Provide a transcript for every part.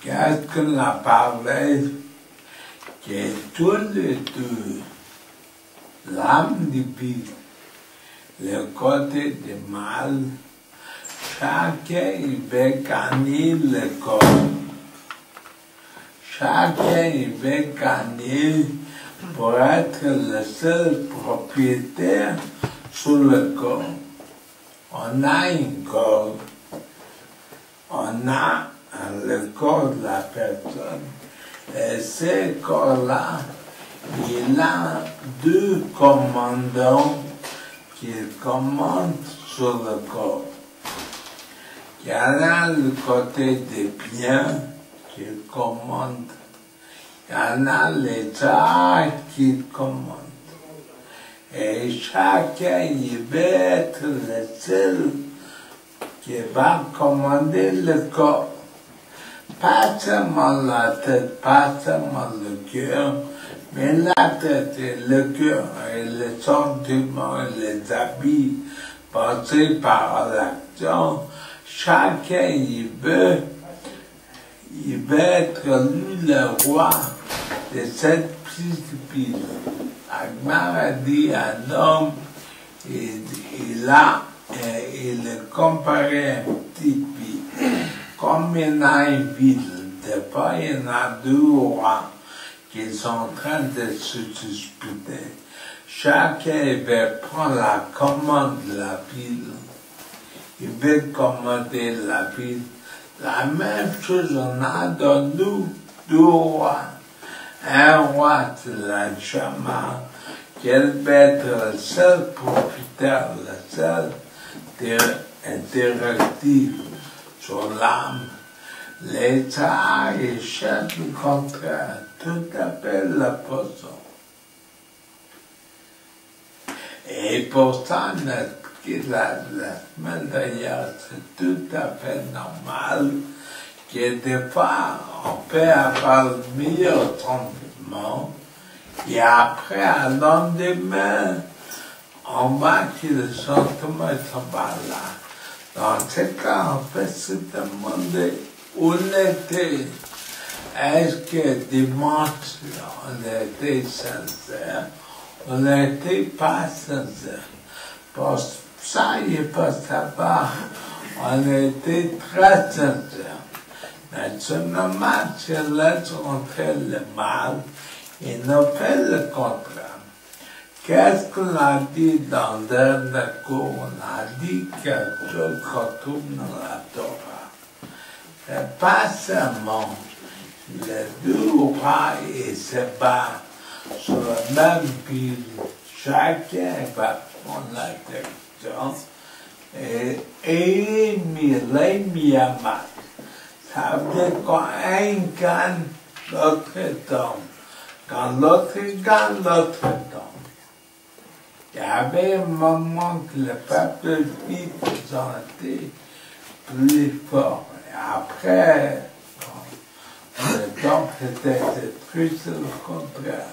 Qu'est-ce qu'on a parlé? Que tous les deux, l'âme divine, le côté du mal, chacun il veut gagner le corps. Chacun il veut gagner pour être le seul propriétaire sur le corps. On a un corps, on a le corps de la personne. Et ce corps-là, il a deux commandants qui commandent sur le corps. Il y en a le côté des biens qui commande. Il y en a l'État qui commande. Et chacun il veut être le seul qui va commander le corps. Pas seulement la tête, pas seulement le cœur, mais la tête et le cœur et les sentiments et les habits passés par l'action, chacun il veut être lui le roi de cette discipline. Agmar a dit à un homme, il est comparé à un petit pays. Comme il y a une ville, des fois il y en a deux rois qui sont en train de se disputer. Chacun veut prendre la commande de la ville. Il veut commander la ville. La même chose on a dans nous, deux rois. Un roi, c'est la Shama, qui veut être le seul propriétaire, le seul interactif sur l'âme. L'État est chef du contraire, tout à fait l'opposé. Et pour ça, la semaine dernière, c'est tout à fait normal que des fois, on peut avoir le meilleur sentiment et après, à lendemain, on voit que le sentiment est pas là. Dans ce cas, on peut se demander où on était. Est-ce que dimanche, on était sincère? On n'était pas sincère. Pour ça, il faut savoir, on était très sincère. Mais c'est normal, si on laisse rentrer le mal, il nous fait le contraire. Qu'est-ce qu'on a dit dans le dernier cours? On a dit quelque chose qu'on trouve dans la Torah. C'est pas seulement les deux rois et se battent sur la même pile. Chacun va prendre la direction et les miyamat. Ça veut dire quand un gagne, l'autre tombe. Quand l'autre gagne, l'autre tombe. Il y avait un moment que le peuple juif ont été plus fort. Et après, le temps était détruit, c'est le contraire.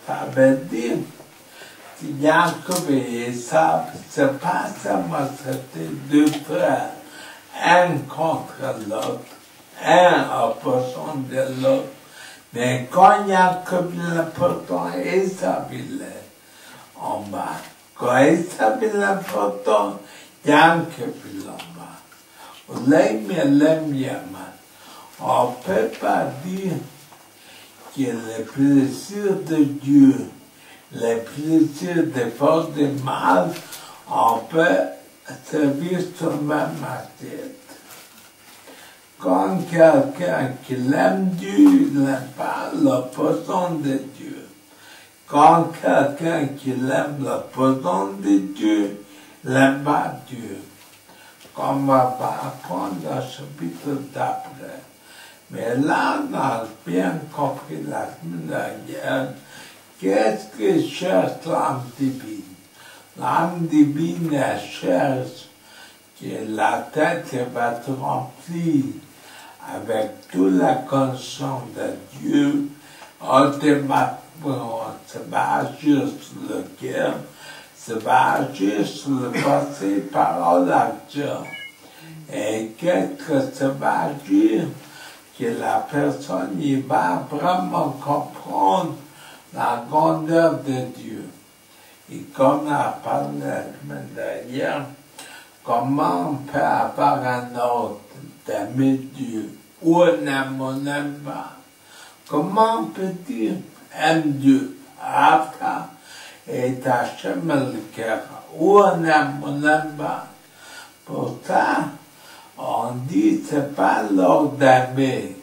Ça veut dire que Jacob et Esav, c'est pas seulement c'était deux frères, un contre l'autre, un opposant de l'autre. Mais quand Jacob est l'important, Esav il est en bas. Quand Esav est l'important, Jacob est en bas. On ne peut pas dire que le plaisir de Dieu, le plaisir des forces du mal, on peut servir sur même assiette. Quand quelqu'un qui l'aime Dieu, il n'aime pas l'opposant de Dieu. Quand quelqu'un qui l'aime l'opposant de Dieu, il n'aime pas Dieu. Comme on va apprendre dans le chapitre d'après. Mais là, on a bien compris la semaine dernière, qu'est-ce que cherche l'âme divine? L'âme divine, elle cherche que la tête va être remplie avec toute la conscience de Dieu, automatiquement, ça va agir sur le cœur, ça va agir sur le passé, parole, action. Et qu'est-ce que ça va agir? que la personne y va vraiment comprendre la grandeur de Dieu. Et comme on a parlé la semaine dernière, comment on peut avoir un ordre d'aimer Dieu ou on aime, on n'aime pas. Comment on peut dire aime Dieu, Ata et Hachem le cœur, ou on n'aime pas. Pour ça, on dit c'est pas l'ordre d'aimer.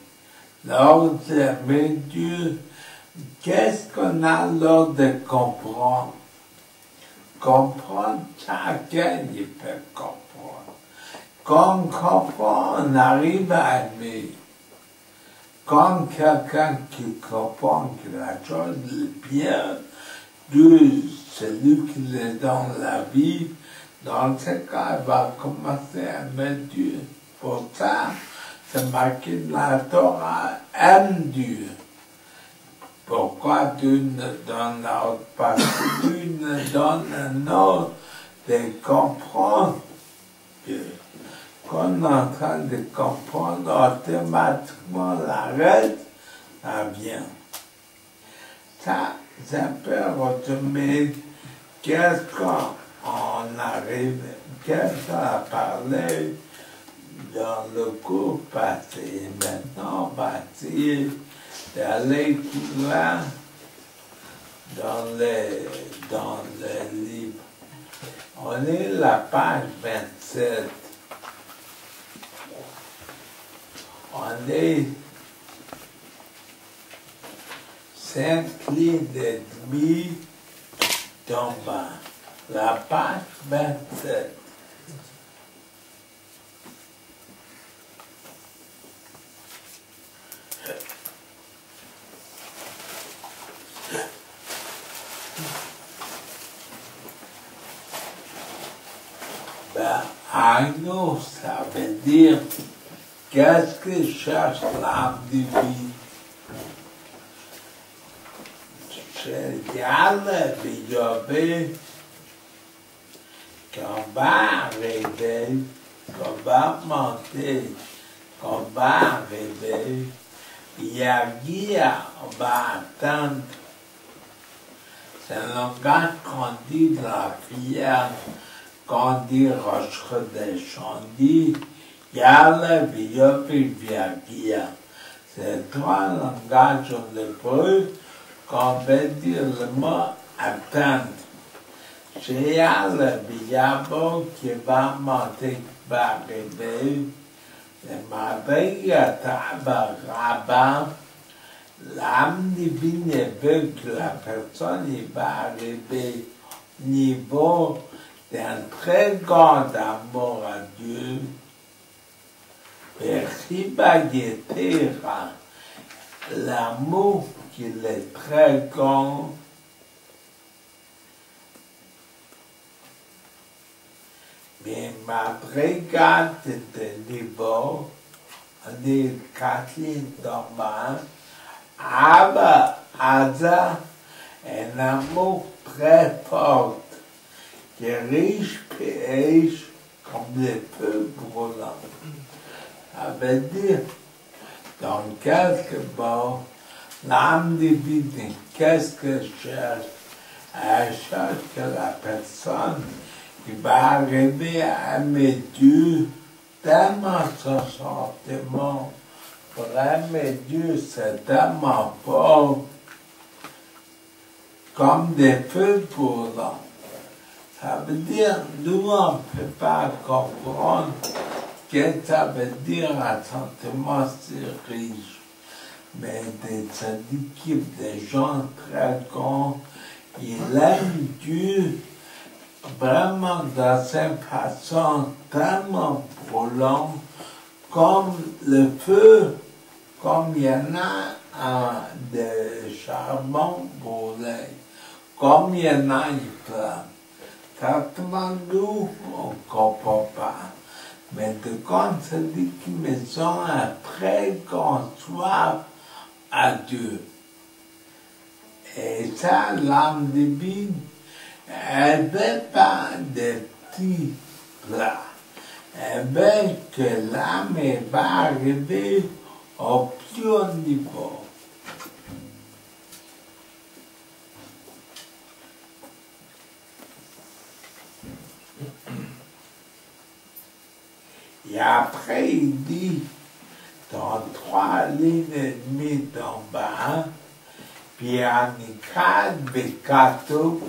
L'ordre d'aimer Dieu, qu'est-ce qu'on a l'ordre de comprendre? Comprendre, chacun il peut comprendre. Quand on comprend, on arrive à aimer. Quand quelqu'un qui comprend que la chose est bien, Dieu, c'est lui qui lui donne la vie, dans ce cas, il va commencer à aimer Dieu. Pour ça, c'est marqué dans la Torah, aime Dieu. Pourquoi Dieu nous donne l'ordre? Parce que Dieu nous donne un ordre de comprendre Dieu. Quand on est en train de comprendre, automatiquement la reste, ça vient. Ça peut retourner qu'est-ce qu'on arrive, qu'est-ce qu'on a parlé dans le cours passé. Maintenant, on va essayer d'aller plus loin dans le livre. On est à la page 27. On est 5 lignes et demie d'en bas. La page 27. Agnos, ça veut dire qu'est-ce que cherche l'âme divine? C'est Yahweh, Yahweh, qu'on va arriver, qu'on va monter, qu'on va arriver, Yagia, on va attendre. C'est un langage qu'on dit dans la prière. Quand on dit Rosh Chodesh, on dit Yahweh, Yahweh, Yagia. C'est trois langages en hébreu qu'on veut dire le mot attendre. C'est Yahweh, Yahweh qui va monter, qui va arriver. Le Madrigat Rabba, l'âme divine veut que la personne va arriver au niveau d'un très grand amour à Dieu. L'amour qu'il est très grand, mais Madrigat est un niveau, on est 4 lignes d'en bas, Abba, Aza, un amour très fort, qui est riche et comme le feu brûlant. Ça veut dire, dans quelque part, l'âme divine, qu'est-ce que cherche? Elle cherche que la personne qui va arriver à aimer Dieu tellement son sentiment. Pour aimer Dieu, c'est tellement fort, comme des feux brûlants. Ça veut dire, nous, on ne peut pas comprendre ce que ça veut dire un sentiment si riche. Mais des tzadikim, des gens très grands, ils aiment Dieu vraiment dans une façon tellement brûlante, comme le feu, comme il y en a de charbon brûlé, comme il y en a il flammes. Certainement, nous, on ne comprend pas. Mais de quand ça dit qu'ils ont un très grand soif à Dieu. Et ça, l'âme divine, elle ne veut pas de petits plats. Elle veut que l'âme va arriver au plus haut niveau. Et après, il dit, dans 3 lignes et demie d'en bas, Pianicat Beccato,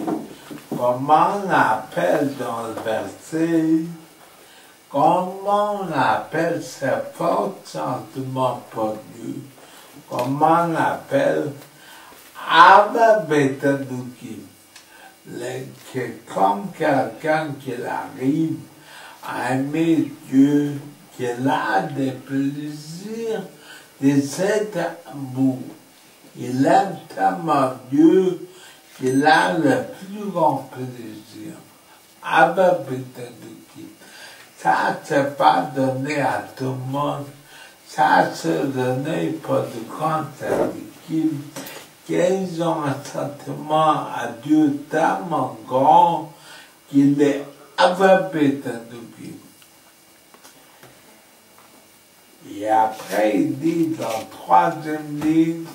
comment on appelle dans le verset, comment on appelle ces forts sentiments pour Dieu, comment on appelle Abba Betaduki, comme quelqu'un qui arrive à aimer Dieu, qu'il a des plaisirs, des êtres beaux. Il aime tellement Dieu qu'il a le plus grand plaisir. Abba Betaduki. Ça, c'est pas donné à tout le monde. Ça, c'est donné pour de grandes équipes qu'ils ont un sentiment à Dieu tellement grand qu'il est Abba Betaduki. Et après, il dit dans le 3e livre,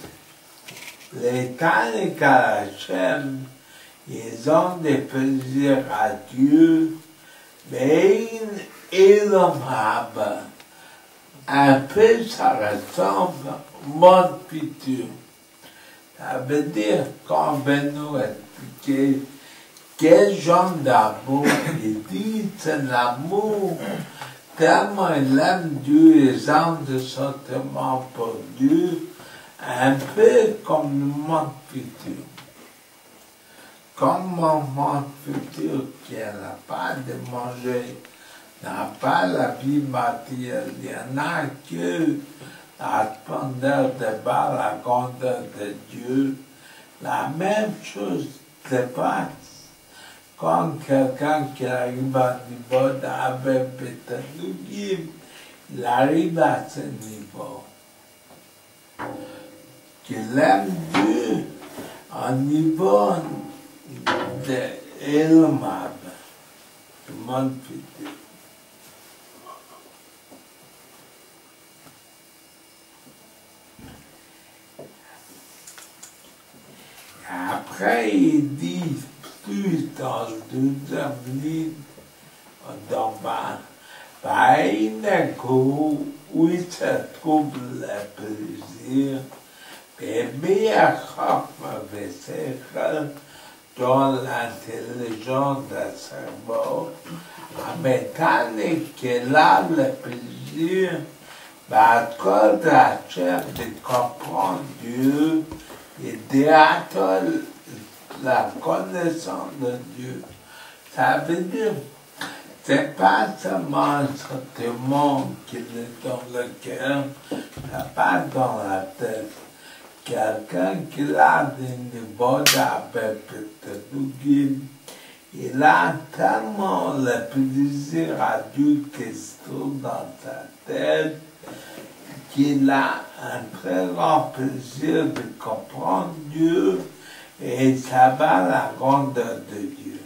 les Taniques à Hachem, ils ont des plaisirs à Dieu, mais ils l'ont un peu, ça ressemble au monde futur. Ça veut dire, quand Benoît expliquait quel genre d'amour, il dit, c'est l'amour. Tellement il aime Dieu et ils ont des sentiments pour Dieu, un peu comme le monde futur. Comme le monde futur qui n'a pas de manger, n'a pas la vie matérielle, il y en a que la splendeur de bas, la grandeur de Dieu. La même chose se passe quand quelqu'un qui arrive à un niveau d'Abba Betaduki, il arrive à ce niveau. Qu'il aime Dieu à un niveau d'Elmab, du monde futur. Après, il dit, plus dans le 2e livre, d'en bas, où il se trouve le plaisir, et bien, dans l'intelligence du cerveau, en mettant qu'il a le plaisir, à cause de la chair de comprendre Dieu et d'atteindre la connaissance de Dieu. Ça veut dire, c'est pas seulement un sentiment qui est dans le cœur, ça passe dans la tête. Quelqu'un qui a des niveaux d'Abba Betaduki, il a tellement le plaisir à Dieu qui se trouve dans sa tête, qu'il a un très grand plaisir de comprendre Dieu et savoir la grandeur de Dieu.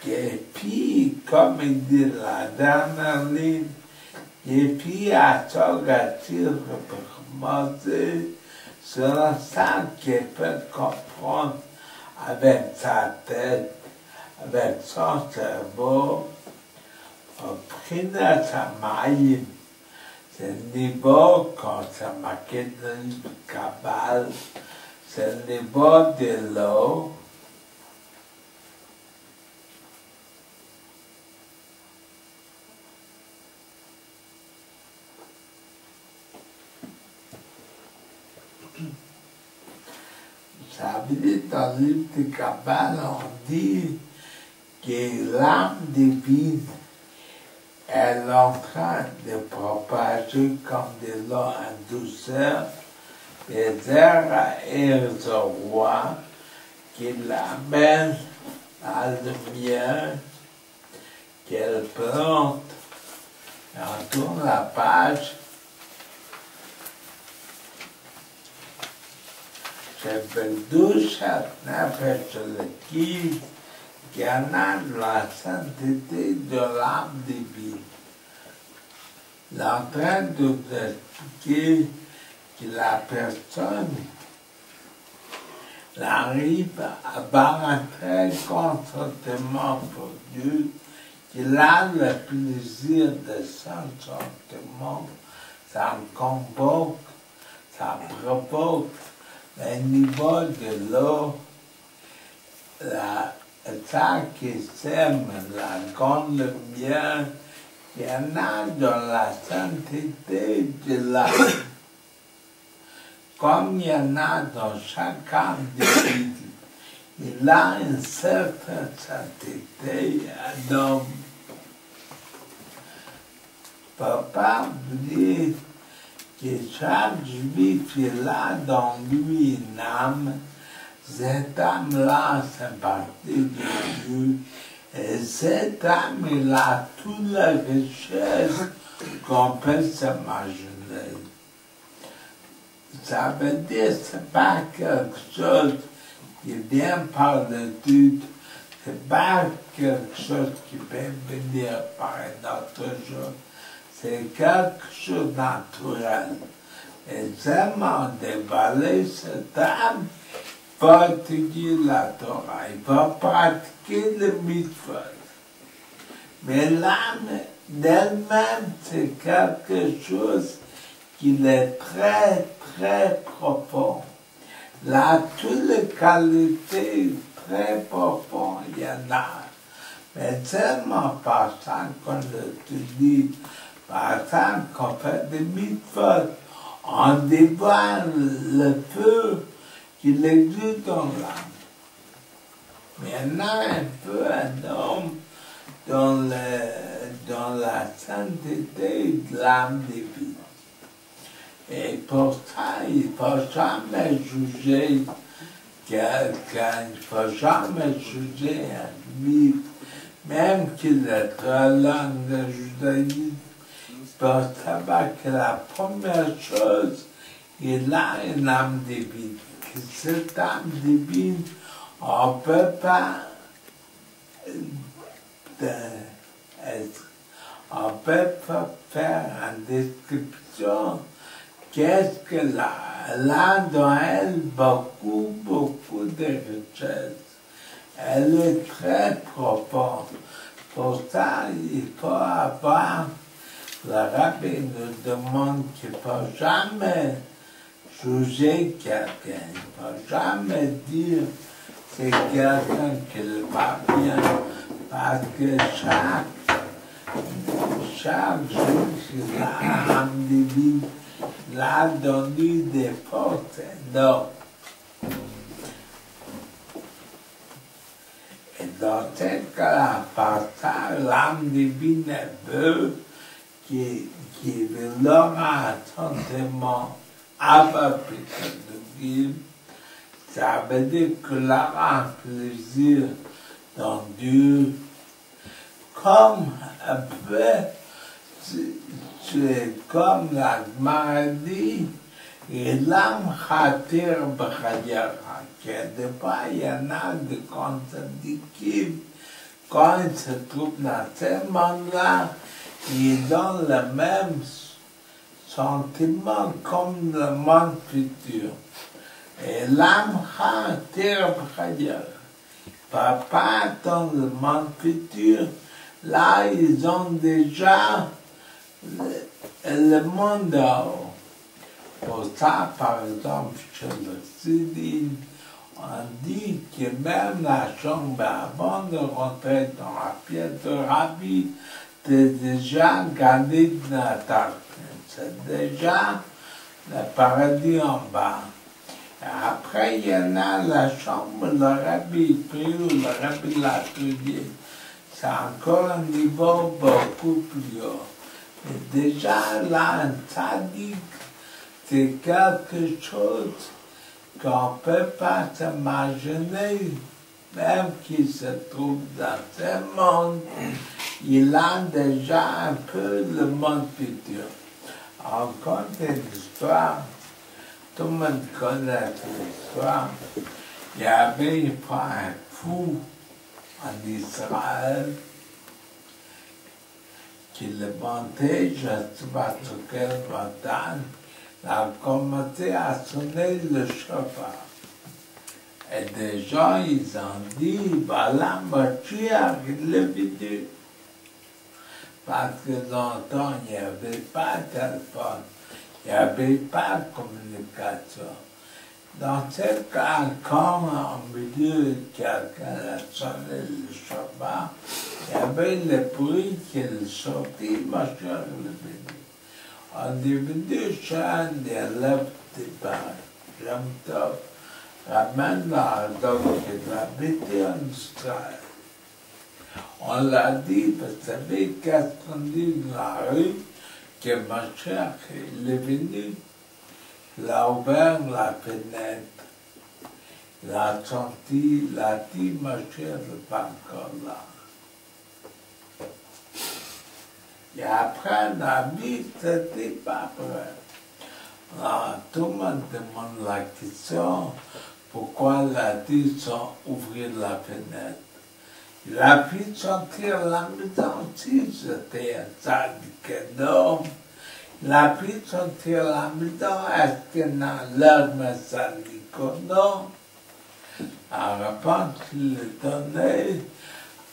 Et puis, comme il dit la dernière ligne, et puis à sortir pour commencer, c'est ça qu'il peut comprendre avec sa tête, avec son cerveau, au Prinat Hamayim. C'est le niveau, quand ça marqué dans le Kabbal, c'est le niveau de l'eau. Ça veut dire, dans le livre de Kabbal, on dit que l'âme divine est en train de propager comme de l'eau en douceur des airs et au roi qui l'amène à la lumière qu'elle plante. Et on tourne la page. שבדושת נפש אלוקית qui en a de la sainteté de l'âme divine. Il est en train de vous expliquer que la personne arrive à avoir un très consentement pour Dieu, qu'il a le plaisir de son sentiment, ça convoque, ça provoque le niveau de l'eau, ça qui sème la grande lumière qu'il y en a dans la sainteté de l'âme. Comme il y en a dans chaque individu, il a une certaine sainteté à l'homme. Il ne faut pas oublier que chaque juif, il a dans lui une âme. Cette âme-là, c'est partie de Dieu. Et cette âme, il a toutes les richesses qu'on peut s'imaginer. Ça veut dire que ce n'est pas quelque chose qui vient par l'étude, ce n'est pas quelque chose qui peut venir par un autre jour. C'est quelque chose de naturel. Et seulement dévaler cette âme, il faut étudier la Torah, il faut pratiquer le mitzvot. Mais l'âme d'elle-même, c'est quelque chose qui est très, très profond. Là, toutes les qualités très profondes, il y en a. Mais seulement par ça qu'on l'étudie, par ça qu'on fait des mitzvot, on dévoile le feu qu'il existe dans l'âme. Mais il y en a un peu un homme dans la sainteté de l'âme divine. Et pour ça, il ne faut jamais juger quelqu'un, il ne faut jamais juger un juif, même qu'il est très loin de judaïsme. Il faut savoir que la première chose, il a une âme divine. Que cette âme divine, on ne peut pas faire une description. Qu'est-ce qu'elle a? Elle a dans elle beaucoup, beaucoup de richesses. Elle est très profonde. Pour ça, il faut avoir, le rabbi nous demande qu'il ne faut jamais juger quelqu'un. Il ne faut jamais dire c'est quelqu'un qui ne va bien. Parce que chaque juif, il a un divin. L'a donné des forces énormes. Et dans ce cas-là, par ça, l'âme divine veut qu'il aura un sentiment avec de Dieu. Ça veut dire qu'il aura un plaisir dans Dieu, comme un peu. C'est comme la maladie et l'âme khatir b'chayera. Des fois, il y en a des contre-indiqués. Quand ils se trouvent dans ce monde-là, ils ont le même sentiment comme le monde futur. Et l'âme khatir b'chayera. Papa, dans le monde futur, là, ils ont déjà le monde en haut. Pour ça, par exemple, chez le Sidi, on dit que même la chambre, avant de rentrer dans la pièce de Rabbi, c'est déjà gardé dans la tarte. C'est déjà le paradis en bas. Et après, il y en a la chambre, le Rabbi prie ou le Rabbi l'a étudié. C'est encore un niveau beaucoup plus haut. Et déjà là, un tzaddik, c'est quelque chose qu'on ne peut pas s'imaginer, même qu'il se trouve dans ce monde, il a déjà un peu le monde futur. Encore des histoires, tout le monde connaît l'histoire. Il y avait une fois un fou en Israël, qu'il montait, je ne sais pas sur quelle montagne, il a commencé à sonner le chauffard. Et des gens, ils ont dit, voilà, Mashiach, il est venu. Parce que longtemps, il n'y avait pas de téléphone, il n'y avait pas de communication. Dans ce cas, quand au milieu, quelqu'un a sonné le chauffard, il y avait le bruit qu'il sortit, Mashiach, il est venu. On est venu chez un élève de Paris, Yom Tov, ramène la dog qui habitait en Israël. On l'a dit, vous savez, qu'est-ce qu'on dit dans la rue, que Mashiach, il est venu, il a ouvert la fenêtre, il a senti, il a dit, Mashiach n'est pas encore là. Et après, la vie, c'était pas vrai. Alors, tout le monde demande la question, pourquoi il a dit sans ouvrir la fenêtre? Il a pu sortir la maison si c'était un sadique énorme. Il a pu sortir la maison, est-ce que dans l'arme sadique ou non? La réponse qu'il a donnée,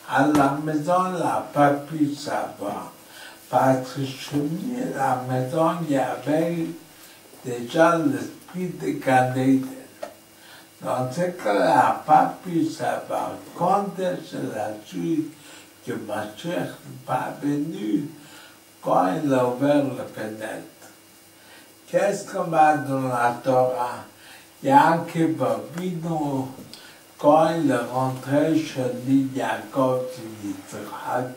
à la maison, il n'a pas pu savoir. Parce que chez la maison, il y avait déjà l'esprit de Gan-Eden. Dans ce cas, il n'a pas pu savoir quand est-ce la suite que Mashiach n'est pas venu quand il a ouvert la fenêtre. Qu'est-ce qu'on a dans la Torah? Yaakov Avinu, quand il est rentré chez lui, Yaakov et Yitzhak,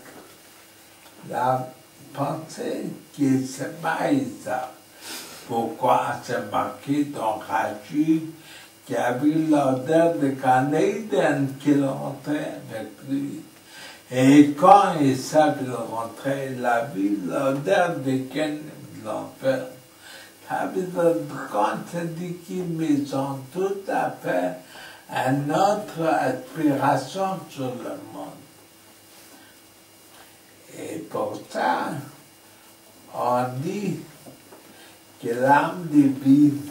il a pensé qu'il ne sait pas ça. Pourquoi c'est marqué dans Rashi qu'il y avait l'odeur de Gan-Eden qu'il rentrait avec lui. Et quand il savait rentrer, il a vu l'odeur de l'enfer. Ça veut dire quand c'est dit qu'ils ont tout à fait une autre aspiration sur le monde. Et pour ça, on dit que l'âme divine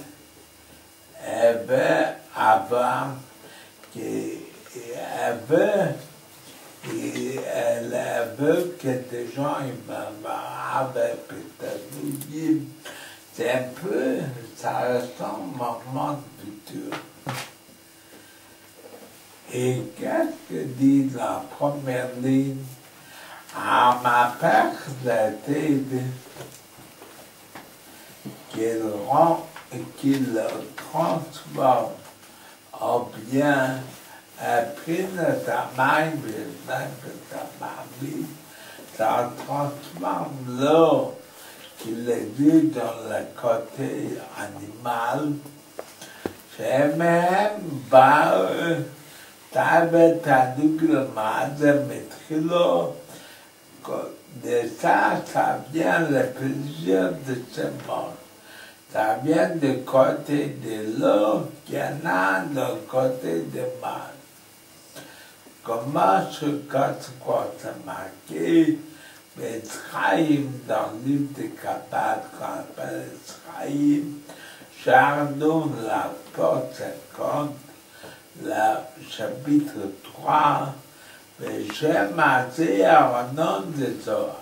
avait avant qu'elle veut que des gens avec peut-être c'est un peu, ça ressemble à un monde futur. Et qu'est-ce que dit la première ligne? À ma perte d'été, qu'il rend et qu'il le transforme en bien, après ta main, ça transforme l'eau qu'il est vu dans le côté animal. C'est même pas de ça vient le plaisir de ce monde. Ça vient du côté de l'eau qu'il y en a du côté du mal. Comment ce quoi c'est marqué, Mitzrayim, dans le livre de Kabbalah, qu'on appelle Mitzrayim, Chardon, la porte 50, le chapitre 3, mais j'ai marqué au nom de Zohar.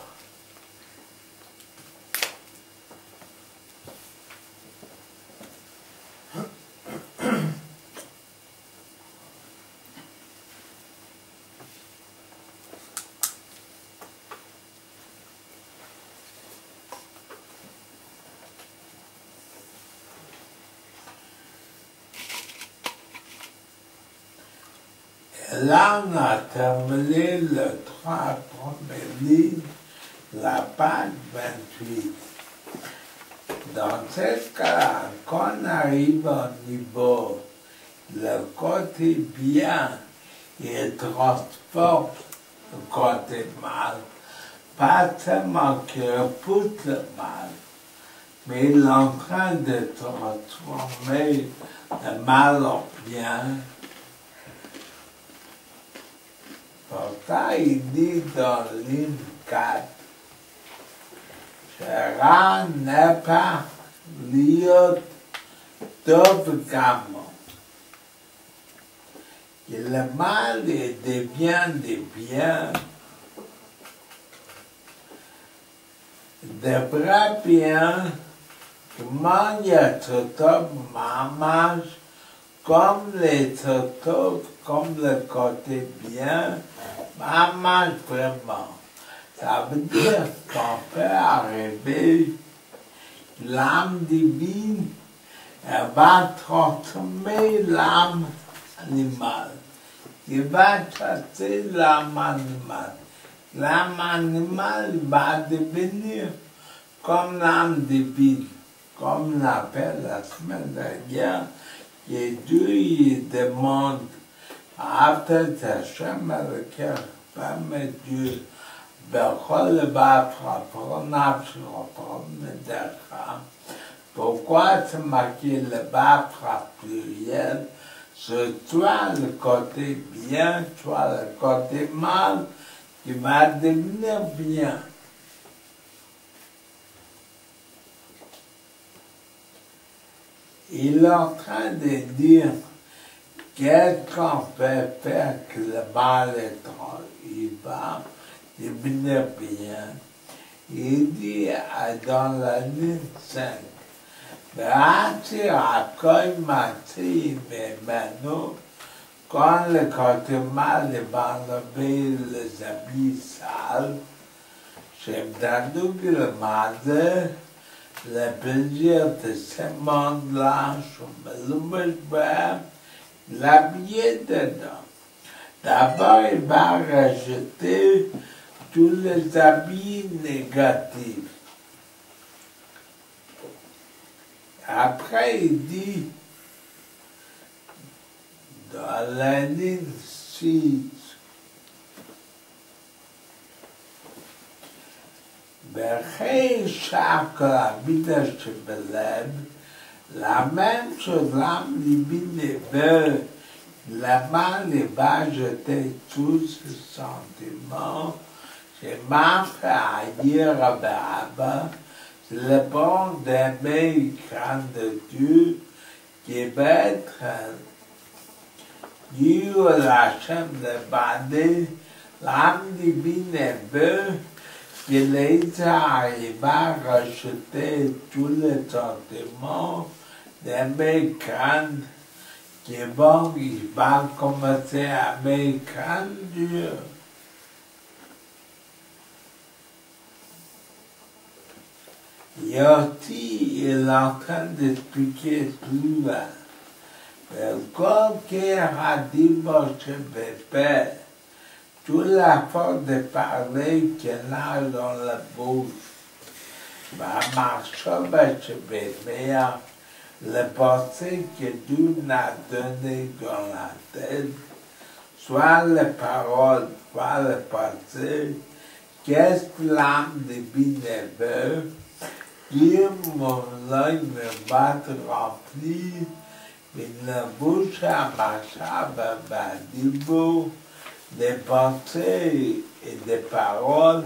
Là, on a terminé le 3 premières lignes, la page 28. Dans ce cas, quand on arrive au niveau, le côté bien, il transforme le côté mal. Pas seulement qu'il repousse le mal, mais il est en train de transformer le mal en bien. ça, il dit dans ligne 4, Gérard n'est pas liot top gamme. Que le mal devient des biens, des vrais biens, que mange top mamage, comme les top, comme le côté bien, mamage vraiment. Ça veut dire qu'on peut arriver, l'âme divine, elle va transformer l'âme animale. Il va chasser l'âme animale. L'âme animale va devenir comme l'âme divine, comme l'appelle la semaine dernière, que Dieu il demande après Hachem Elokecha, permet Dieu, בכל בפרפר נפשו מדרך. Pourquoi c'est marqué le bas pluriel, soit le côté bien, soit le côté mal, qui va devenir bien. Il est en train de dire qu'est-ce qu'on peut faire que le mal il va devenir bien. Il dit dans la ligne 5, quand le côté mal va enlever les habits sales, j'ai entendu que le mal, le plaisir de ce monde-là, je me l'habiller dedans. D'abord, il va rajouter tous les habits négatifs. Après, il dit, dans la ligne 6, Bechei chaque habita Shebeleb, la même chose, l'âme divine veut, la main les va jeter tous ses sentiments, j'ai même fait ailleurs à Abba, c'est le bon d'aimer et craindre de Dieu qui va être Dieu la chaîne de bandé, l'âme divine veut qu'il va racheter tous les sentiments d'aimer et craindre, qui bon, il va commencer à aimer et craindre Dieu. Et aussi, il est en train d'expliquer tout là. Comme qu'il a dit votre pépère, toute la force de parler qu'il a dans la bouche, va marcher votre pépère, le pensée que Dieu n'a donné dans la tête, soit les paroles, soit les pensées, qu'est-ce que l'âme divine veut, Dieu, mon œil me va te remplir, mais la bouche à marcher, dibo, des pensées et des paroles,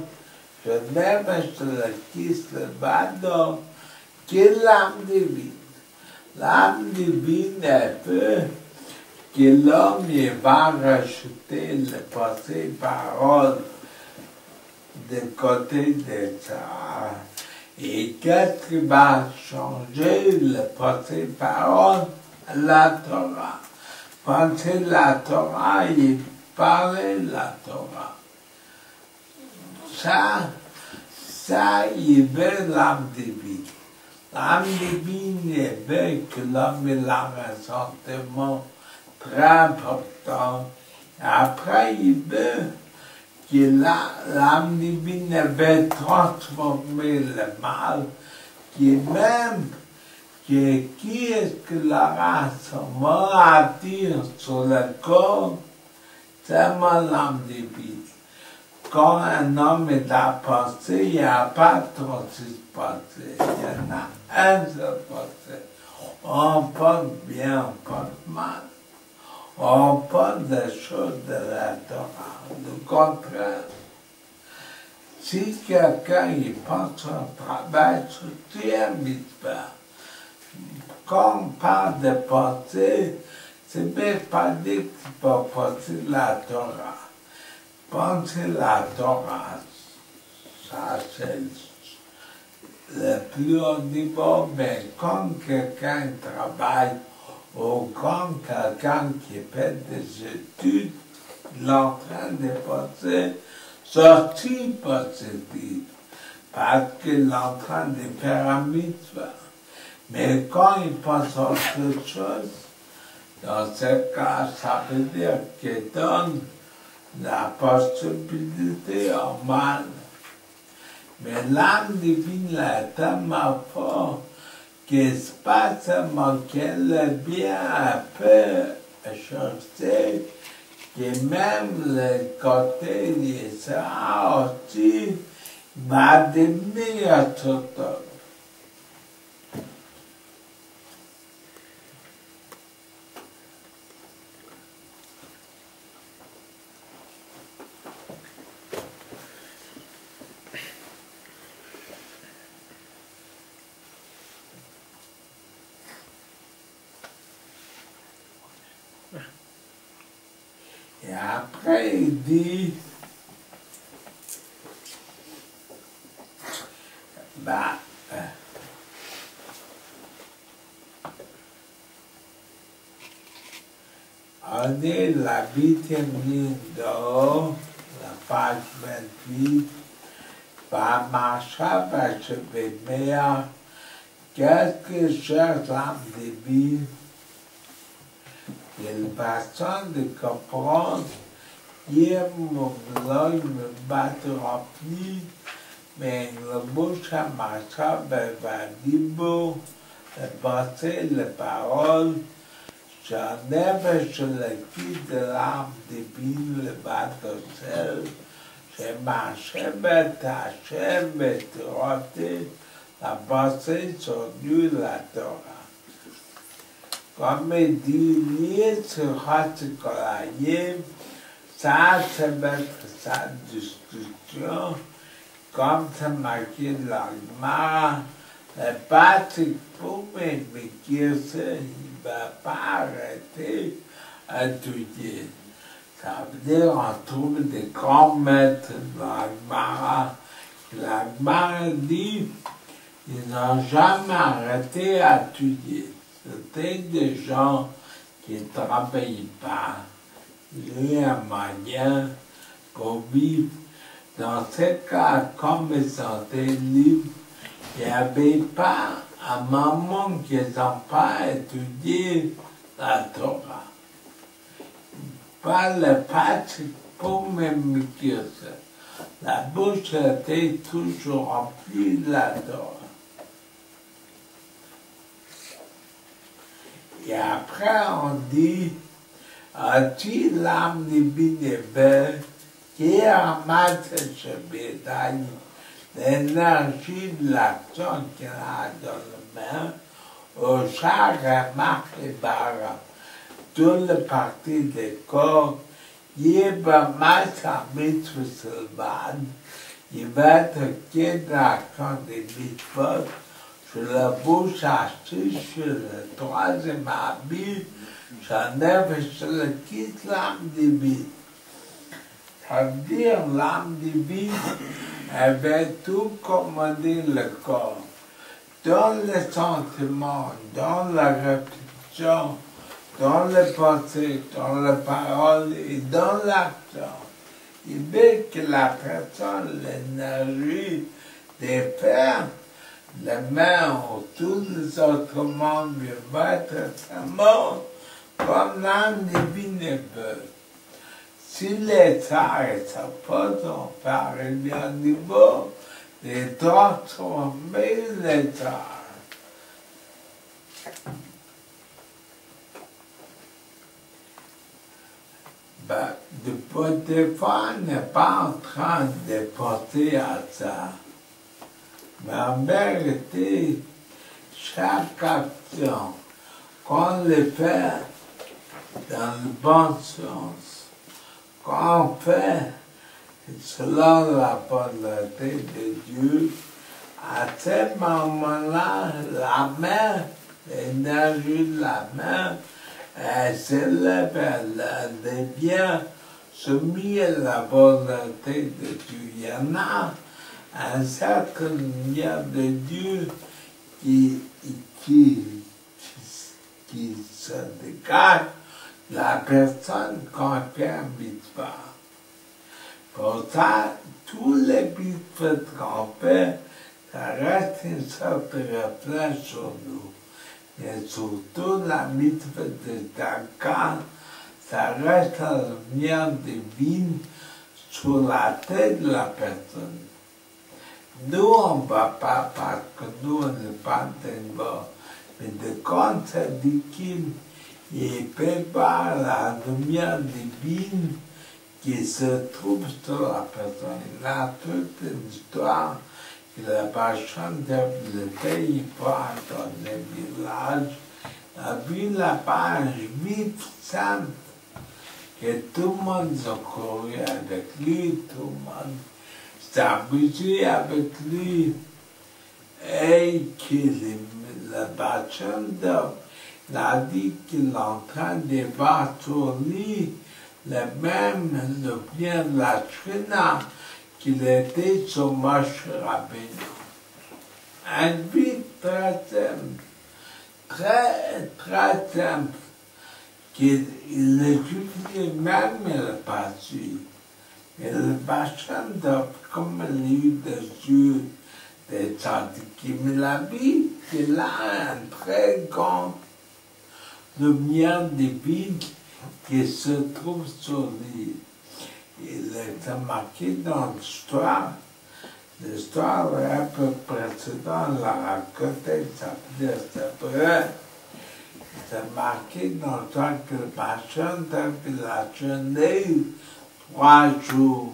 je n'aime sur le kiss le bado, que l'âme divine. L'âme divine veut que l'homme va rajouter les pensées et paroles de côté de ça. Et qu'est-ce qui va changer les pensées et paroles? La Torah. Penser la Torah et parler la Torah. Ça, il veut l'âme divine. L'âme divine veut que l'homme ait un sentiment très important. Après, il veut que l'âme divine veut transformer le mal, qui même qui est-ce que la race mort attire sur le corps, c'est l'âme divine. Quand un homme est à penser, il n'y a pas 36 pensées, il y en a un seul pensée. On pense bien, on pense mal. On pense des choses de la Torah. contraire. Si quelqu'un y pense au travail, surtout un mitzvah, quand on parle de penser, c'est même pas dit que tu peux penser la Torah. Penser la Torah, ça c'est le plus haut niveau, mais quand quelqu'un travaille ou quand quelqu'un qui fait des études, il est en train de penser sortie positive, parce qu'il est en train de faire un mitzvah. Mais quand il pense à autre chose, dans ce cas, ça veut dire qu'il donne la possibilité au mal. Mais l'âme divine est tellement forte qu'il se passe seulement qu'elle est bien un peu chancée, que même le côté de ça aussi va devenir tout autre. Et après, il dit, on est la 8e ligne d'or, la page 28, par Marcha Vachebemea, quelques chers âmes débiles, une façon de comprendre, hier mon l'œil me bat rempli, mais le bouche à Marcha Vachebemea, le pensée, les paroles, j'enlève sur le cul de l'âme débile le bateau-sel, j'ai marché, Hachem, troté, la pensée sur Dieu, la Torah. Comme il dit, lié sur Hatikolayim, ça c'est mettre sa destruction, comme c'est marqué dans le Gemara, le bâtiment pour m'écrire ça, il ne va pas arrêter à étudier. Ça veut dire qu'on trouve des grands maîtres dans la Gemara. La Gemara dit qu'ils n'ont jamais arrêté à étudier. C'était des gens qui ne travaillaient pas. Ils avaient un moyen pour vivre. Dans ce cas, comme ils étaient libres, il n'y avait pas un moment qu'ils n'ont pas étudié la Torah. Pas le pratique pour m'écrire ça. La bouche était toujours remplie de la Torah. Et après on dit, as-tu l'âme divine et belle, qui est en masse ce bétail, l'énergie de l'action qu'il a dans le main, au chaque remarque et barre, toutes les parties du corps, il va mettre en mitzvah sylvan, il va être quitte l'action des mitzvot, sur la bouche assise sur le troisième habit, j'enlève sur le quitte l'âme divine. Ça veut dire l'âme divine, elle va tout commander le corps, dans les sentiments, dans la réflexion, dans les pensées, dans les paroles et dans l'action. Il veut que la personne, l'énergie de faire, les mains ou tous les autres membres vont être seulement comme l'âme divine veut. Si les arts s'opposent, on peut arriver à un niveau de transformer les arts. De Potiphar n'est pas en train de porter à ça. Mais en vérité, chaque action qu'on le fait dans le bon sens, qu'on fait selon la volonté de Dieu. À ce moment-là, la mer, l'énergie de la mer, elle s'élève, elle devient soumise à la volonté de Dieu. Il y en a un certain lumière de Dieu qui se dégage de la personne qu'on fait un mitzvah. Pour ça, tous les mitzvahs qu'on fait, ça reste une sorte de reflet sur nous. Et surtout la mitzvah de Dakar, ça reste la lumière divine sur la tête de la personne. Nous, on ne va pas parce que nous, on n'est pas tellement. Mais de quand ça dit qu'il prépare la lumière divine qui se trouve sur la personne. Il a toute une histoire qu'il a pas chanté le pays, pas dans les villages. Il a vu la page vite simple que tout le monde se courait avec lui, tout le monde s'est amusé avec lui. Et qu'il le bartender a dit qu'il est en train de voir sur lui le même lumière de la Trina qu'il était sur Moshe Rabbeinu. Un vie très simple, très simple, qu'il étudie même le passé. Et le bartender, comme il a eu des yeux des tzadikim, il a vu qu'il a un très grand lumière divine qui se trouve sur lui. Il est marqué dans l'histoire. L'histoire un peu précédente l'a raconté, ça veut dire c'est vrai. C'est marqué dans l'histoire que le bartender a jeûné 3 jours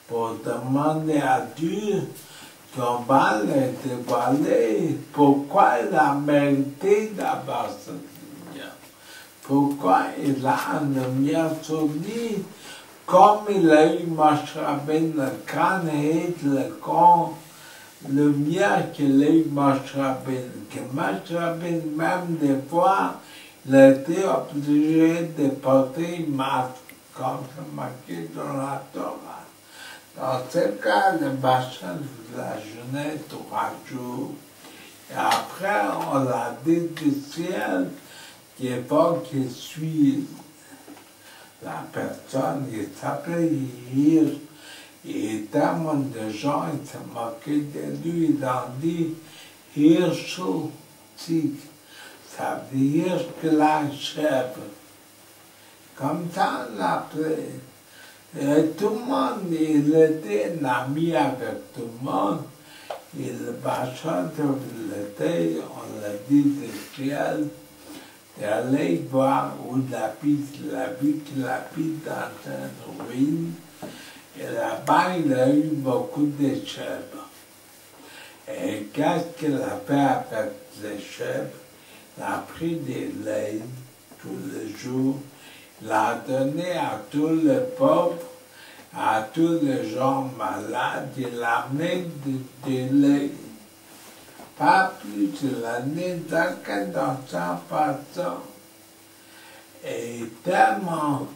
pour demander à Dieu qu'on va le dévoiler pourquoi il a mérité d'avoir cette lumière. Pourquoi il a une lumière sur lui, comme il a eu Moshe Rabbeinu le crâne et le corps, lumière qu'il a eu Moshe Rabbeinu. Que Moshe Rabbeinu, même des fois, il a été obligé de porter une masque, comme c'est marqué dans la Torah. Dans ce cas, le bachan de la journée 3 jours. Et après, on l'a dit du ciel qu'il faut qu'il suive la personne. Il s'appelait Hirsch. Et tellement de gens ils se moquaient de lui. Ils ont dit Hirschel Tzig. Ça veut dire qu'il a un chèvre. Comme ça, on l'appelait. Et tout le monde, il était un ami avec tout le monde. Et le bachan, il était, on l'a dit, du ciel, d'aller voir où il habite. Il a vu qu'il habite dans une ruine. Et là-bas, il a eu beaucoup de chèvres. Et qu'est-ce qu'il a fait avec les chèvres? Il a pris des laits tous les jours. Il a donné à tous les pauvres, à tous les gens malades, il a mis des laits. Pas plus, il a mis chacun dans sa façon. Et tellement,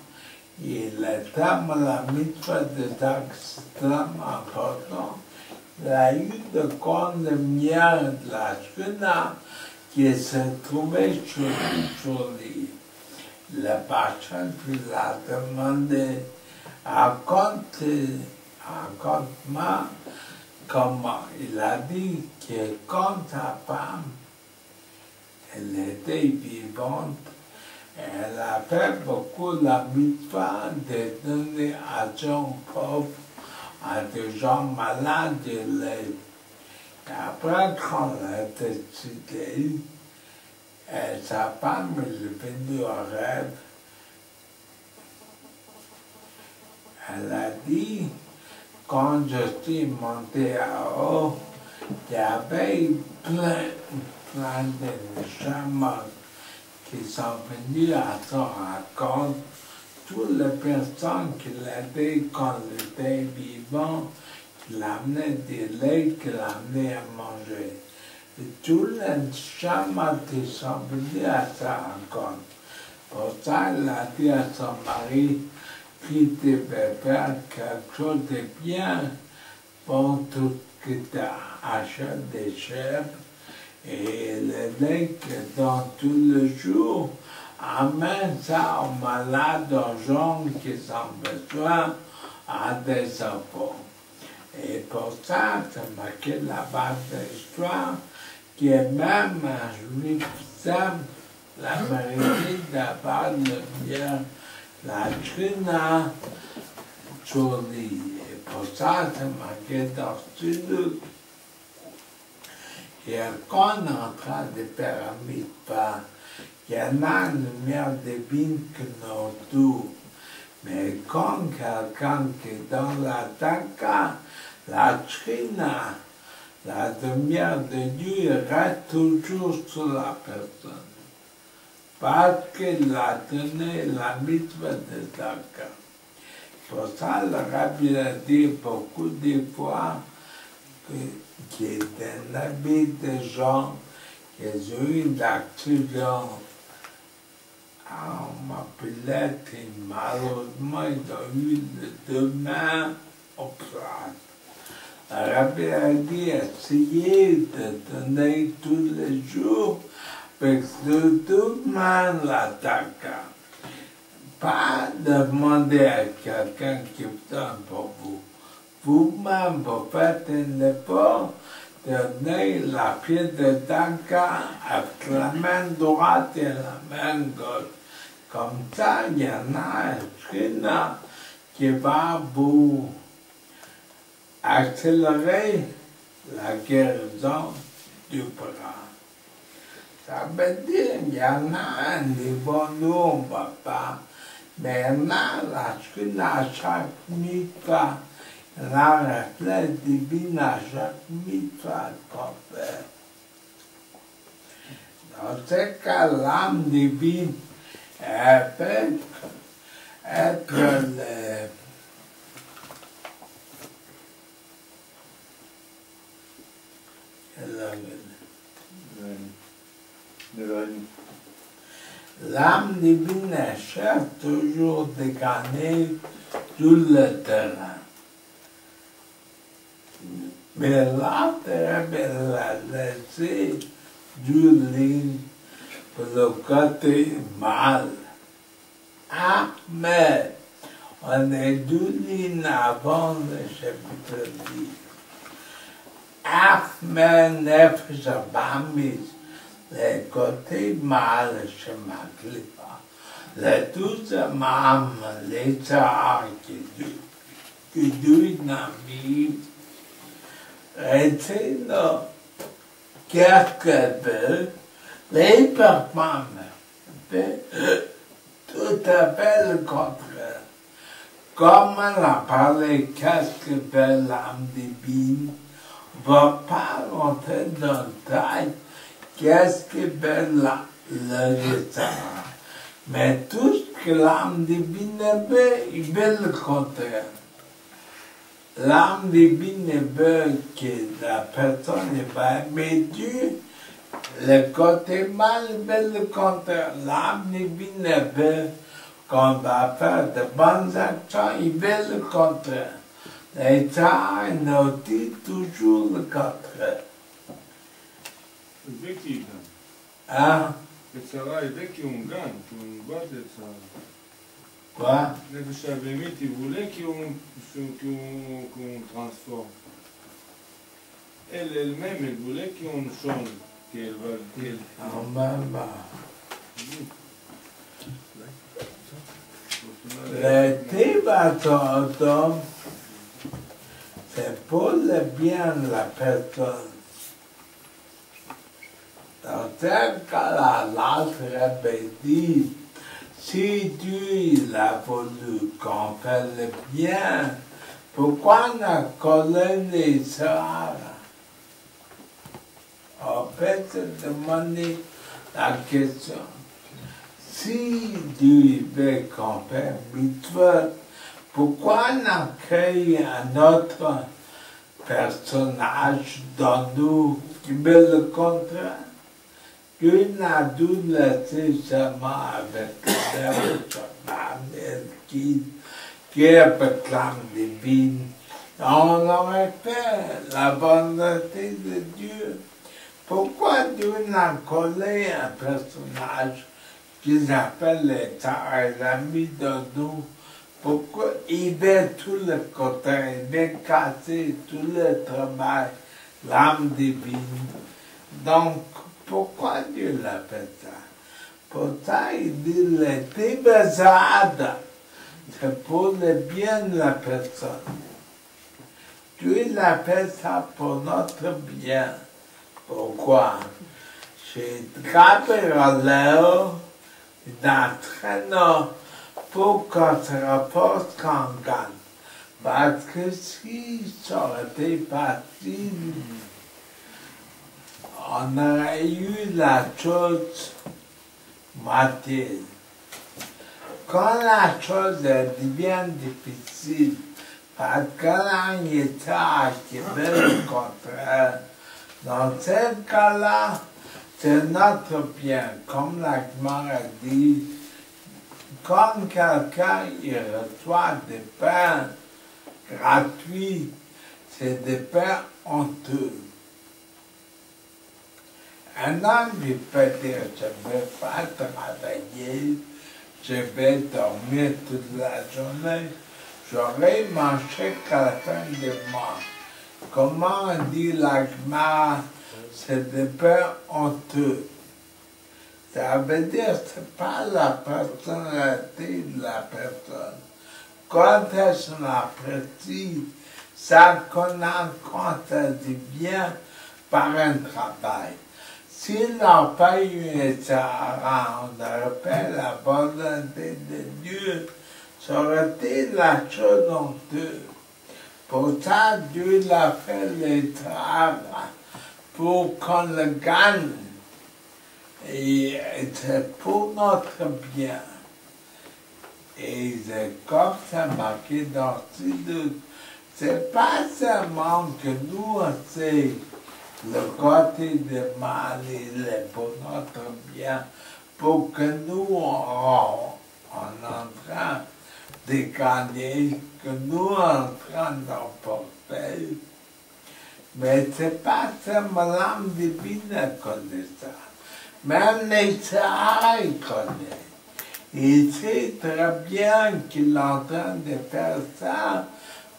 la mitzvah de Zach, c'est tellement important, il a eu de grandes lumières de la Shuna qui se trouvait sur lui. Le bachan lui a demandé raconte-moi comment. Il a dit que quand sa femme, elle était vivante, elle a fait beaucoup la mitzvah de donner à des gens pauvres, à des gens malades de l'aide. Et après, quand elle a décidé, sa femme est venue au rêve. Elle a dit, quand je suis monté à haut, il y avait plein de chamans qui sont venus à son rencontre toutes les personnes qui l'aidaient quand il était vivant, qui l'amenaient des laits, qui l'amenaient à manger. Et tous les champs étaient semblés à ça encore. Pour ça, elle a dit à son mari qu'il devait faire quelque chose de bien pour tout ce qui achète des chèvres et le lait que dans tous les jours amène ça aux malades, aux gens qui ont besoin à des enfants. Et pour ça, c'est marqué la base de l'histoire, qui est même un juif simple, la vérité d'avoir le bien, la trina jolie. Et pour ça, c'est marqué dans ce livre. Et quand on est en train de faire un mitzvah, il y en a une lumière divine que nous tout. Mais quand quelqu'un qui est dans la taka, la trina, la lumière de Dieu reste toujours sur la personne. Parce qu'il a donné la mitzvah de taka. Pour ça, le rabbi a dit beaucoup de fois qu'il est un habit de gens qui ont eu une accident. On m'appelait et malheureusement, ils ont eu les deux mains opérées. Le rabbi a dit, essayez de donner tous les jours avec de toutes mains la taka. Pas demander à quelqu'un qui donne pour vous. Vous-même, vous faites un effort, donnez la pied de taka avec la main droite et la main gauche. Comme ça, il y en a un trina qui va vous accélérer la guérison du bras. Ça veut dire qu'il y en a un niveau, nous on ne va pas. Mais il y en a la trina à chaque mitzvah. La reflet divine à chaque mitzvah qu'on fait. Dans ce cas, l'âme divine, elle peut être l'âme divine cherche toujours de gagner tout le terrain. Mais là, elle a laissé du ligne pour le côté mal. Ah, mais on est deux lignes avant le chapitre 10. Ah, mais neuf, je mis le côté mal, je m'appelle pas. Les 12 mamans, les tsars qui durent mis. Retino quelque peu les performances, tout à fait le contraire. Comme on a parlé qu'est-ce que fait l'âme divine, on ne va pas rentrer dans le détail qu'est-ce que fait le récent. Mais tout ce que l'âme divine veut, il veut le contraire. L'âme divine veut que la personne va aimer Dieu, le côté mal veut le contraire. L'âme divine veut qu'on va faire de bonnes actions, il veut le contraire. Les tsars nous disent toujours le contraire. Hein? Quoi? Il voulait qu'on transforme. Elle-même, elle voulait qu'on change. Le Tibaton, c'est pour le bien de la personne. Dans ce cas-là, l'autre dit, si Dieu a voulu qu'on fasse le bien, pourquoi on a collé les Sahara? On peut se demander la question. si Dieu veut qu'on fait mitzvot, pourquoi on crée un autre personnage dans nous qui met le contraire? Dieu n'a dû laisser seulement avec le qui est proclame divine. On aurait fait la volonté de Dieu. Pourquoi Dieu n'a collé un personnage qu'ils appellent les tsars et l'ami de nous? Pourquoi il veut tout le côté, il veut casser tout le travail, l'âme divine. Donc, pourquoi Dieu l'a fait ça? Pour ça, il dit les tibazades, c'est pour le bien de la personne. Dieu l'a fait ça pour notre bien. Pourquoi? J'ai trappé en l'air d'un traîneau pour qu'on se repose quand on gagne. Parce que si ça aurait été facile, on aurait eu la chose moitié. Quand la chose devient difficile, parce que là, il était à Québec, le contraire. Dans ce cas-là, c'est notre bien. Comme la Gemara a dit, quand quelqu'un il reçoit des pains gratuits, c'est des pains honteux. Un homme, il peut dire, je ne vais pas travailler, je vais dormir toute la journée, j'aurai mangé qu'à la fin du mois. Comment on dit la Gemara, c'est des pains honteux. Ça veut dire que ce n'est pas la personnalité de la personne. Quand est-ce qu'on apprécie ça qu'on a quand ça devient par un travail? S'il n'a pas eu un Sahara, on aurait fait la volonté de Dieu, ça aurait été la chose honteuse. Pour ça, Dieu l'a fait le travail pour qu'on le gagne. Et c'est pour notre bien. Et c'est comme ça marqué dans Sidut. C'est pas seulement que nous on sait le côté de mal, il est pour notre bien, pour que nous on est en train de gagner, que nous en train d'emporter. Mais c'est pas seulement l'âme divine qui connaît ça. Même les Sahara connaissent. Il sait très bien qu'il est en train de faire ça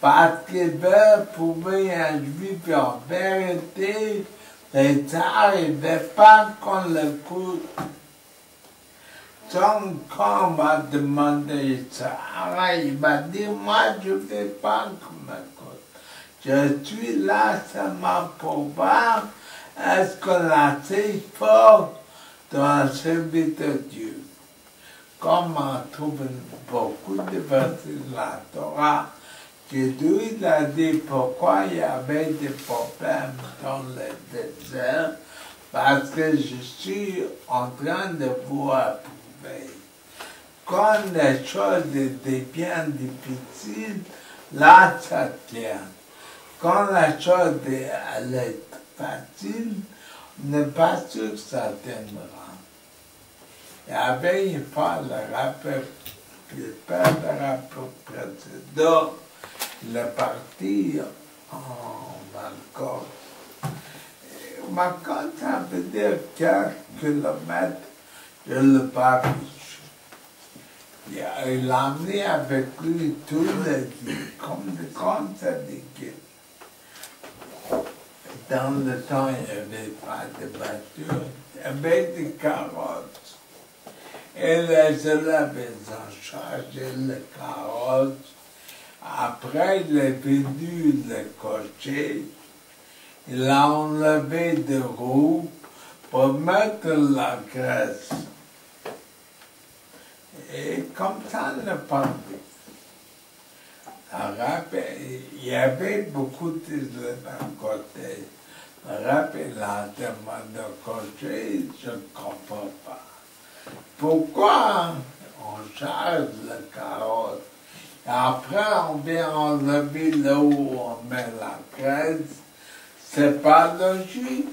parce qu'il veut prouver à un juif en vérité. Les Sahara ne veulent pas qu'on l'écoute. Donc, quand on va demander Sahara, il va dire, moi je ne veux pas qu'on m'écoute. Je suis là seulement pour voir est-ce qu'on a assez fort dans le service de Dieu. Comme on trouve beaucoup de versets de la Torah, que Dieu a dit pourquoi il y avait des problèmes dans le désert, parce que je suis en train de vous approuver. Quand les choses deviennent difficiles, là ça tient. Quand la chose elle est facile, on n'est pas sûr que ça tiendra. Il y avait une fois le père de rappeur précédent, il est parti en Malcote. Malcote, ça veut dire quelques kilomètres de le Paris. Il a amené avec lui tous les guides, comme des grands syndicats. Dans le temps, il n'y avait pas de voiture, il y avait des carrosses. Et les élèves, ils ont chargé les carrosses. Après, il est venu le cocher. Il a enlevé des roues pour mettre la graisse. Et comme ça, on n'est pas vite. Il y avait beaucoup d'élèves à côté. Le rap, il a demandé au cocher, je ne comprends pas. Pourquoi on charge la carotte? Et après, on vient enlever le haut, on met la graisse. C'est pas logique.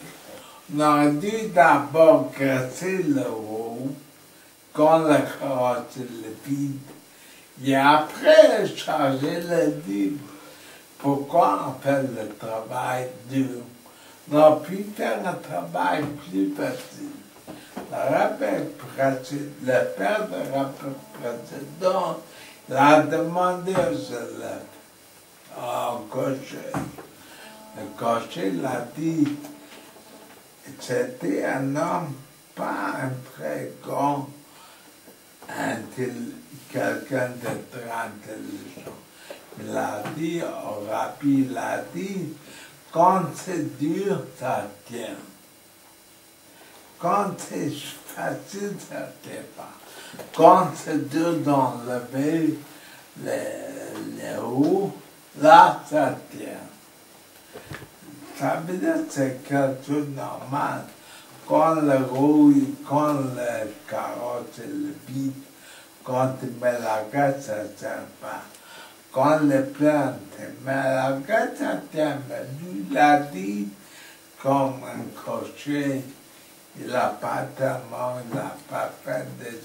On a dû d'abord graisser le haut, quand la carotte est vide. Et après, charger le vide. Pourquoi on fait le travail dur? On a pu faire un travail plus facile. Le père de rappel précédent l'a demandé aux élèves, au cocher. Le cocher l'a dit, c'était un homme, pas un très grand, quelqu'un de très intelligent. Il a dit, au rabbi, il a dit, quand c'est dur, ça tient. Quand c'est facile, ça ne tient pas. Quand c'est dur d'enlever les roues, là, ça tient. Ça veut dire que c'est quelque chose de normal. Quand le roue, quand le carotte est vide, quand tu mets la graisse, ça ne tient pas. Quand le plein, tu mets la graisse, ça tient. Mais lui, il a dit, comme un cocher, il n'a pas tellement, il n'a pas fait des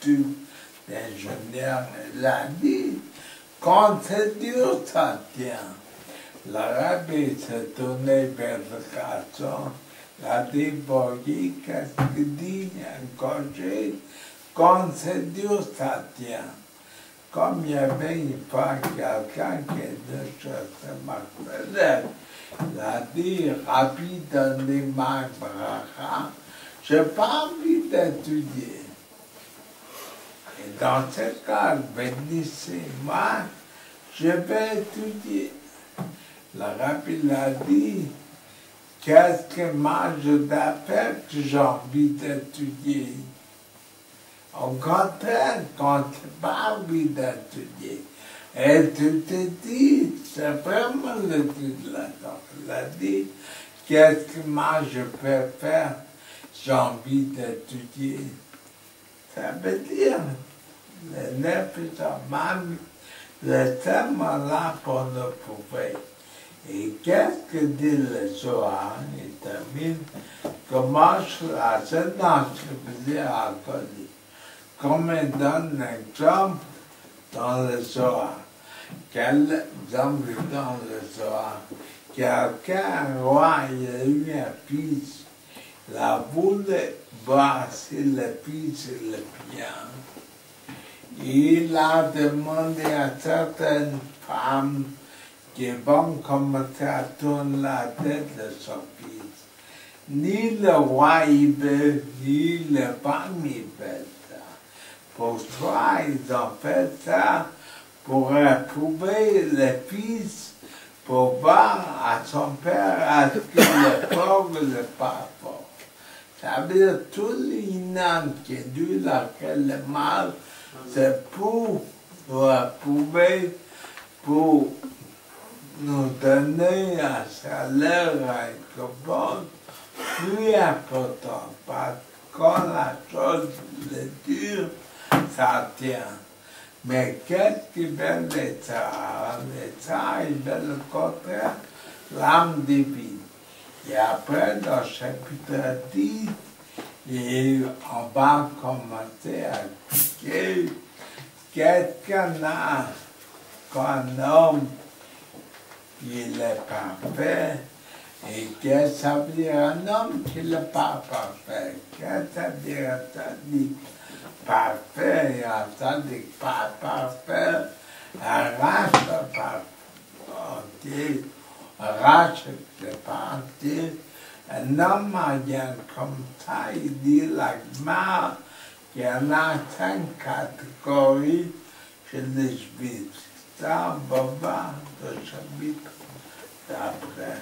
études d'ingénieur. Il a dit, quand c'est dur, ça tient. Le rabbi s'est tourné vers le garçon. Il a dit, voyez, qu'est-ce qu'il dit, un cocher? Quand c'est dur, ça tient. Comme il y avait une fois quelqu'un qui est venu chercher ma collègue, il a dit, rabbi, donnez-moi un bracha. Je n'ai pas envie d'étudier. Et dans ce cas, bénissez-moi, je vais étudier. Le rabbi l'a dit, qu'est-ce que moi je dois faire que j'ai envie d'étudier? Au contraire, quand tu n'as pas envie d'étudier, et tu te dis, c'est vraiment l'étude là-dedans. Il a dit, qu'est-ce que moi je peux faire? J'ai envie d'étudier. Ça veut dire, l'élève même, le thème là pour nous prouver. Et qu'est-ce que dit le Zohar? Il termine, comment la séance que vous à Cody. Comme il donne un exemple dans le Zohar. Quel exemple dans le Zohar? Quelqu'un, un roi, il a eu un fils. Il a voulu voir si le fils est bien. Il a demandé à certaines femmes qui vont commencer à tourner la tête de son fils. Ni le roi il veut, ni le femme il veut ça. Pour toi, ils ont fait ça pour éprouver le fils, pour voir à son père est-ce qu'il est fort ou il n'est pas fort. Ça veut dire tout l'inam qui est dû laquelle le mal, c'est pour nous éprouver, pour nous donner un salaire, un récompense plus important. Parce que quand la chose est dure, ça tient. Mais qu'est-ce qui veut les tsars? Les tsars, ils veulent le contraire, l'âme divine. Et après, dans le chapitre 10, on va commencer à expliquer qu'est-ce qu'on a qu'un homme il est parfait, et qu'est-ce que ça veut dire un homme qui n'est pas parfait? Qu'est-ce que ça veut dire ça dit parfait, ça dit pas parfait, arrache pas entier, arrache c'est pas entier. Un homme moyen comme ça, il dit la Gemara qu'il y en a 5 catégories chez les juifs. Ça, on va voir le chapitre d'après.